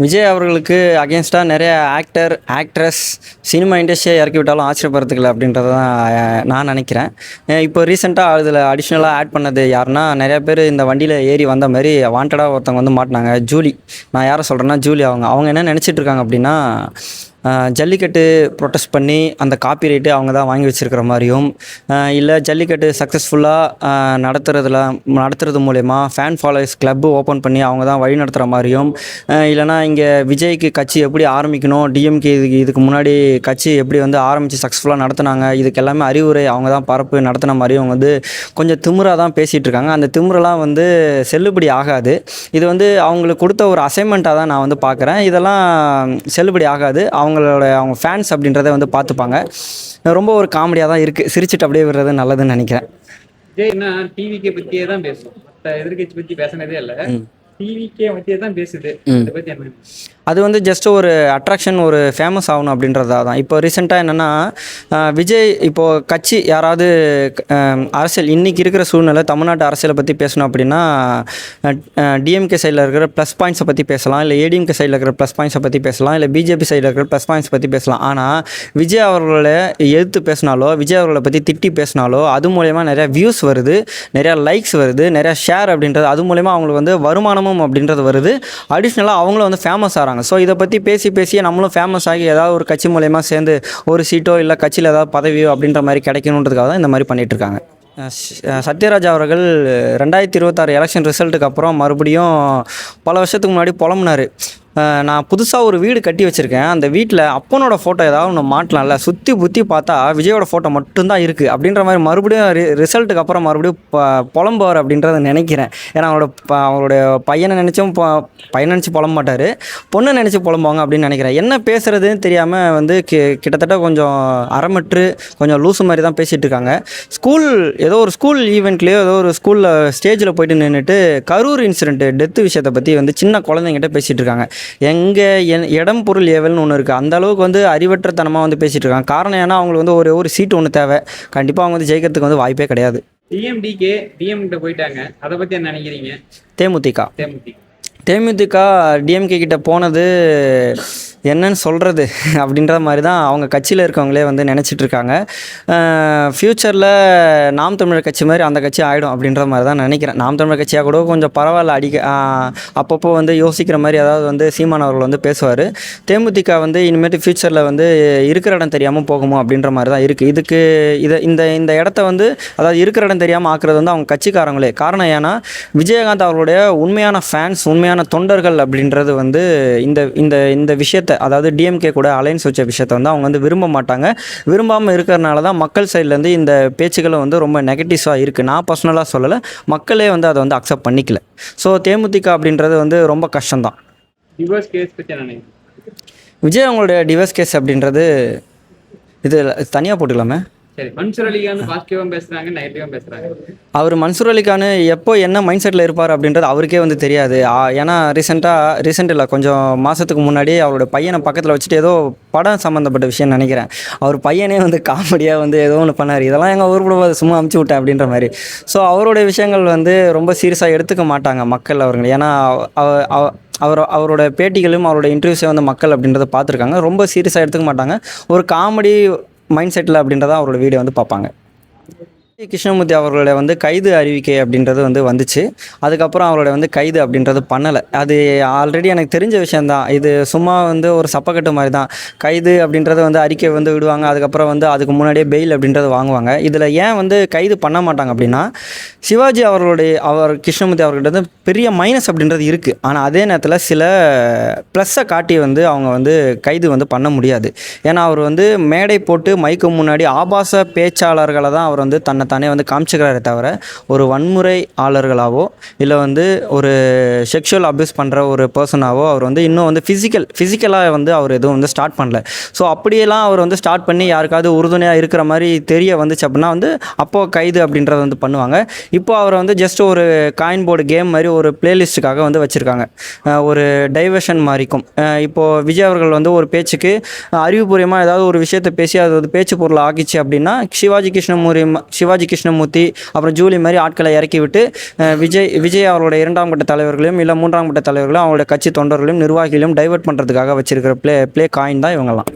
விஜய் அவர்களுக்கு அகேன்ஸ்டாக நிறைய ஆக்ட்ரஸ் சினிமா இண்டஸ்ட்ரியை இறக்கி விட்டாலும் ஆச்சரியப்படுறதுக்கு அப்படின்றத தான் நான் நினைக்கிறேன். இப்போ ரீசெண்டாக அதில் அடிஷ்னலாக ஆட் பண்ணது யாருன்னா, நிறையா பேர் இந்த வண்டியில் ஏறி வந்த மாதிரி வாண்டடாக ஒருத்தவங்க வந்து மாட்டினாங்க. ஜூலி, நான் யாரை சொல்கிறேன்னா ஜூலி. அவங்க என்ன நினச்சிட்டு இருக்காங்க அப்படின்னா, ஜல்லிக்கட்டு ப்ரொட்டஸ்ட் பண்ணி அந்த காப்பிரைட்டு அவங்க தான் வாங்கி வச்சுருக்கிற மாதிரியும், இல்லை ஜல்லிக்கட்டு சக்ஸஸ்ஃபுல்லாக நடத்துறது மூலயமா ஃபேன் ஃபாலோவர்ஸ் கிளப்பு ஓப்பன் பண்ணி அவங்க தான் வழி நடத்துகிற மாதிரியும், இல்லைனா இங்கே விஜய்க்கு கட்சி எப்படி ஆரம்பிக்கணும், டிஎம்கே இதுக்கு முன்னாடி கட்சி எப்படி வந்து ஆரம்பித்து சக்ஸஸ்ஃபுல்லாக நடத்துனாங்க, இதுக்கு எல்லாமே அறிவுரை அவங்க தான் பரப்பு நடத்தின மாதிரியும் அவங்க வந்து கொஞ்சம் திமிராக தான் பேசிகிட்டு இருக்காங்க. அந்த திமிரெலாம் வந்து செல்லுபடி ஆகாது. இது வந்து அவங்களுக்கு கொடுத்த ஒரு அசைன்மெண்ட்டாக தான் நான் வந்து பார்க்குறேன். இதெல்லாம் செல்லுபடி ஆகாது. அவங்க ஃபேன்ஸ் அப்படின்றத வந்து பார்த்துப்பாங்க. ரொம்ப ஒரு காமெடியாக தான் இருக்குது. சிரிச்சுட்டு அப்படியே விடுறது நல்லதுன்னு நினைக்கிறேன். விஜய்னா டிவிக்கே பற்றியே தான் பேசும், மற்ற எதிர்கட்சி பற்றி பேசினதே இல்லை, டிவிக்கே பற்றியே தான் பேசுது. அதை பற்றி என்ன? அது வந்து ஜஸ்ட் ஒரு அட்ராக்ஷன், ஒரு ஃபேமஸ் ஆகணும் அப்படின்றதா தான். இப்போ ரீசெண்டாக என்னென்னா, விஜய் இப்போது கட்சி யாராவது அரசியல் இன்றைக்கி இருக்கிற சூழ்நிலை தமிழ்நாட்டு அரசியலை பற்றி பேசணும் அப்படின்னா, டிஎம்கே சைடில் இருக்கிற ப்ளஸ் பாயிண்ட்ஸை பற்றி பேசலாம், இல்லை ஏடிஎம்கே சைடில் இருக்கிற ப்ளஸ் பாயிண்ட்ஸை பற்றி பேசலாம், இல்லை பிஜேபி சைடில் இருக்கிற ப்ளஸ் பாயிண்ட்ஸ் பற்றி பேசலாம். ஆனால் விஜய் அவர்களை எதிர்த்து பேசினாலோ, விஜய் அவர்களை பற்றி திட்டி பேசினாலோ, அது மூலயமா நிறையா வியூஸ் வருது, நிறையா லைக்ஸ் வருது, நிறையா ஷேர் அப்படின்றது, அது மூலயமா அவங்களுக்கு வந்து வருமானமும் அப்படின்றது வருது. அடிஷ்னலாக அவங்களும் வந்து ஃபேமஸ் ஆகிறாங்க. ஸோ இதை பற்றி பேசியே நம்மளும் ஃபேமஸ் ஆகி ஏதாவது ஒரு கட்சி மூலயமா சேர்ந்து ஒரு சீட்டோ இல்லை கட்சியில் ஏதாவது பதவியோ அப்படின்ற மாதிரி கிடைக்கணுன்றதுக்காக தான் இந்த மாதிரி பண்ணிகிட்ருக்காங்க. சத்யராஜ் அவர்கள் 2026 எலெக்ஷன் ரிசல்ட்டுக்கு அப்புறம் மறுபடியும் பல வருஷத்துக்கு முன்னாடி புலம்புனார். நான் புதுசாக ஒரு வீடு கட்டி வச்சுருக்கேன், அந்த வீட்டில் அப்பனோட ஃபோட்டோ ஏதாவது ஒன்று மாட்டலாம்ல, சுற்றி புற்றி பார்த்தா விஜயோட ஃபோட்டோ மட்டும்தான் இருக்குது அப்படின்ற மாதிரி மறுபடியும் ரிசல்ட்டுக்கு அப்புறம் மறுபடியும் புலம்புவார் அப்படின்றத நினைக்கிறேன். ஏன்னா அவருடைய பையனை நினச்சி புலம்ப மாட்டார், பொண்ணை நினச்சி புலம்புவாங்க அப்படின்னு நினைக்கிறேன். என்ன பேசுகிறதுன்னு தெரியாமல் வந்து கிட்டத்தட்ட கொஞ்சம் அறமற்று கொஞ்சம் லூசு மாதிரி தான் பேசிகிட்டு இருக்காங்க. ஏதோ ஒரு ஸ்கூல் ஈவெண்ட்லேயோ ஏதோ ஒரு ஸ்கூலில் ஸ்டேஜில் போயிட்டு நின்றுட்டு கரூர் இன்சிடென்ட்டு டெத்து விஷயத்தை பற்றி வந்து சின்ன குழந்தைங்கிட்ட பேசிகிட்டு இருக்காங்க. இடம் பொருள் ஏவல்னு ஒன்று இருக்குது, அந்த அளவுக்கு வந்து அறிவற்றத்தனமாக வந்து பேசிகிட்டு இருக்காங்க. காரணம் ஏன்னா அவங்களுக்கு வந்து ஒரு சீட்டு ஒன்று தேவை, கண்டிப்பாக அவங்க வந்து ஜெயிக்கிறதுக்கு வந்து வாய்ப்பே கிடையாது. டிஎம்டிகே டிஎம்கிட்ட போயிட்டாங்க, அதை பற்றி என்ன நினைக்கிறீங்க? தேமுதிக டிஎம்கே கிட்ட போனது என்னன்னு சொல்கிறது அப்படின்ற மாதிரி தான் அவங்க கட்சியில் இருக்கவங்களே வந்து நினச்சிட்ருக்காங்க. ஃப்யூச்சரில் நாம் தமிழர் கட்சி மாதிரி அந்த கட்சி ஆகிடும் அப்படின்ற மாதிரி தான் நினைக்கிறேன். நாம் தமிழர் கட்சியாக கூட கொஞ்சம் பரவாயில்ல, அப்பப்போ வந்து யோசிக்கிற மாதிரி அதாவது வந்து சீமான் அவர்கள் வந்து பேசுவார். தேமுதிக வந்து இனிமேட்டு ஃப்யூச்சரில் வந்து இருக்கிற இடம் தெரியாமல் போகுமோ அப்படின்ற மாதிரி தான் இருக்குது. இந்த இடத்த வந்து அதாவது இருக்கிற இடம் தெரியாமல் ஆக்குறது வந்து அவங்க கட்சிக்காரங்களே காரணம். ஏன்னா விஜயகாந்த் அவர்களுடைய உண்மையான ஃபேன்ஸ், உண்மையான தொண்டர்கள் அப்படின்றது வந்து இந்த விஷயத்தை, அதாவது டிஎம்கே கூட அலைன்ஸ் வச்ச விஷயத்தை வந்து அவங்க வந்து விரும்ப மாட்டாங்க. விரும்பாமல் இருக்கிறனால தான் மக்கள் சைட்லேருந்து இந்த பேச்சுக்களை வந்து ரொம்ப நெகட்டிவ்ஸாக இருக்குது. நான் பர்சனலாக சொல்லலை, மக்களே வந்து அதை வந்து அக்செப்ட் பண்ணிக்கல. ஸோ தேமுதிக அப்படின்றது வந்து ரொம்ப கஷ்டம்தான். டிவோர்ஸ் கேஸ் பற்றி என்ன? விஜய் அவங்களுடைய டிவோர்ஸ் கேஸ் அப்படின்றது இது தனியாக போட்டுக்கலாமே. சரி, மன்சூர் அலிகான் பாசிட்டிவாக பேசுகிறாங்க, நெகட்டிவாக பேசுகிறாங்க. அவர் மன்சூர் அலிகான் எப்போ என்ன மைண்ட் செட்டில் இருப்பார் அப்படின்றது அவருக்கே வந்து தெரியாது. ஏன்னா ரீசெண்ட் இல்லை, கொஞ்சம் மாதத்துக்கு முன்னாடி அவரோட பையனை பக்கத்தில் வச்சுட்டு ஏதோ படம் சம்மந்தப்பட்ட விஷயம் நினைக்கிறேன், அவர் பையனே வந்து காமெடியாக வந்து ஏதோ ஒன்று பண்ணார், இதெல்லாம் எங்கள் ஊர் கூட சும்மா அமுச்சு விட்டேன் அப்படின்ற மாதிரி. ஸோ அவருடைய விஷயங்கள் வந்து ரொம்ப சீரியஸாக எடுத்துக்க மாட்டாங்க மக்கள் அவர்கள். ஏன்னா அவரோட பேட்டிகளும் அவரோட இன்டர்வியூஸை வந்து மக்கள் அப்படின்றத பார்த்துருக்காங்க, ரொம்ப சீரியஸாக எடுத்துக்க மாட்டாங்க. ஒரு காமெடி மைண்ட் செட்டில் அப்படின்றத அவரோட வீடியோ வந்து பார்ப்பாங்க. கிருஷ்ணமூர்த்தி அவர்களோட வந்து கைது அறிவிக்கை அப்படின்றது வந்து வந்துச்சு. அதுக்கப்புறம் அவரோட வந்து கைது அப்படின்றது பண்ணலை. அது ஆல்ரெடி எனக்கு தெரிஞ்ச விஷயந்தான். இது சும்மா வந்து ஒரு சப்பக்கட்டு மாதிரி தான். கைது அப்படின்றத வந்து அறிக்கை வந்து விடுவாங்க, அதுக்கப்புறம் வந்து அதுக்கு முன்னாடியே பெயில் அப்படின்றது வாங்குவாங்க. இதில் ஏன் வந்து கைது பண்ண மாட்டாங்க அப்படின்னா, சிவாஜி கிருஷ்ணமூர்த்தி அவர்கிட்ட வந்து பெரிய மைனஸ் அப்படின்றது இருக்குது. ஆனால் அதே நேரத்தில் சில ப்ளஸ்ஸை காட்டி வந்து அவங்க வந்து கைது வந்து பண்ண முடியாது. ஏன்னா அவர் வந்து மேடை போட்டு மைக்கு முன்னாடி ஆபாச பேச்சாளர்களை தான் அவர் வந்து தானே வந்து காமிச்சுக்கிறாரே தவிர ஒரு வன்முறை ஆளர்களாவோ இல்லை வந்து ஒரு செக்ஷுவல் அப்யூஸ் பண்ணுற ஒரு பர்சனாவோ அவர் வந்து இன்னும் வந்து ஃபிசிக்கலாக வந்து அவர் எதுவும் வந்து ஸ்டார்ட் பண்ணல. ஸோ அப்படியெல்லாம் அவர் வந்து ஸ்டார்ட் பண்ணி யாருக்காவது உறுதுணையாக இருக்கிற மாதிரி தெரிய வந்துச்சு அப்படின்னா வந்து அப்போது கைது அப்படின்றத வந்து பண்ணுவாங்க. இப்போ அவர் வந்து ஜஸ்ட் ஒரு காயின் போர்டு கேம் மாதிரி ஒரு பிளேலிஸ்ட்டுக்காக வந்து வச்சுருக்காங்க, ஒரு டைவர்ஷன் மாதிரிக்கும். இப்போது விஜய் அவர்கள் வந்து ஒரு பேச்சுக்கு அறிவுபூர்வமாக ஏதாவது ஒரு விஷயத்தை பேசி அது ஒரு பேச்சு பொருள் ஆகிச்சு அப்படின்னா சிவாஜி சிவாஜி கிருஷ்ணமூர்த்தி அப்புறம் ஜூலி மாதிரி ஆட்களை இறக்கி விட்டு விஜய் அவருடைய 2ஆம் கட்ட தலைவர்களையும் இல்லை 3ஆம் கட்ட தலைவர்களையும் அவங்களுடைய கட்சி தொண்டர்களையும் நிர்வாகிகளையும் டைவர்ட் பண்ணுறதுக்காக வச்சிருக்கிற ப்ளே காயின் தான் இவங்கெல்லாம்.